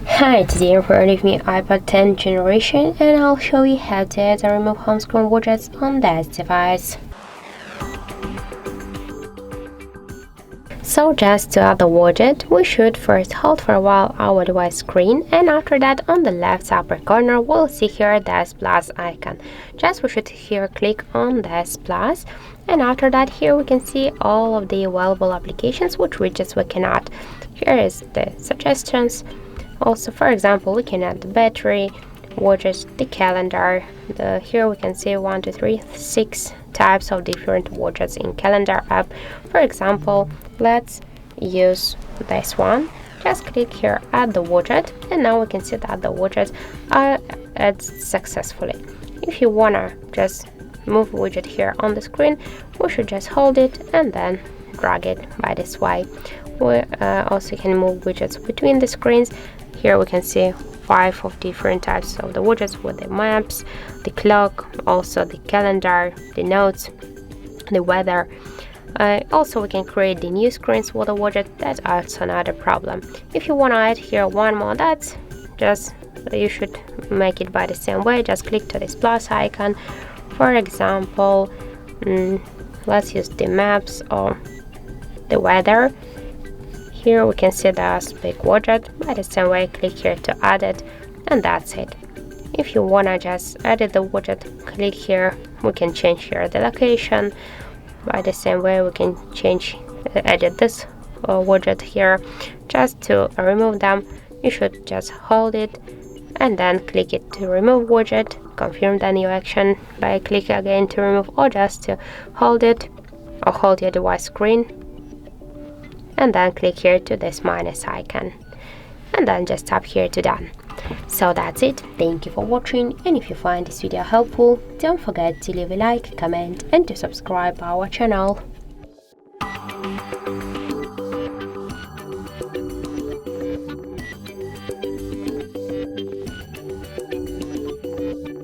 Hi, today I'm with me iPad 10 generation and I'll show you how to add and remove home screen widgets on this device. So just to add the widget, we should first hold for a while our device screen, and after that on the left upper corner we'll see here this plus icon. Just we should here click on this plus, and after that here we can see all of the available applications which widgets we can add. Here is the suggestions. Also, for example, we can add the battery, widgets, the calendar. Here we can see 1, 2, 3, 6 types of different widgets in calendar app. For example, let's use this one. Just click here, add the widget, and now we can see that the widgets are added successfully. If you wanna just move widget here on the screen, we should just hold it and then drag it by this way. We also can move widgets between the screens. Here we can see 5 of different types of the widgets with the maps, the clock, also the calendar, the notes, the weather. Also we can create the new screens with the widget. That's also not a problem. If you want to add here one more, that's just you should make it by the same way. Just click to this plus icon. For example, let's use the maps or the weather. Here we can see the speak widget. By the same way, click here to add it, and that's it. If you wanna just edit the widget, click here. We can change here the location. By the same way, we can edit this widget here. Just to remove them, you should just hold it and then click it to remove widget. Confirm the new action by click again to remove, or just to hold it or hold your device screen and then click here to this minus icon and then just tap here to done. So that's it. Thank you for watching, and if you find this video helpful, don't forget to leave a like, comment and to subscribe our channel.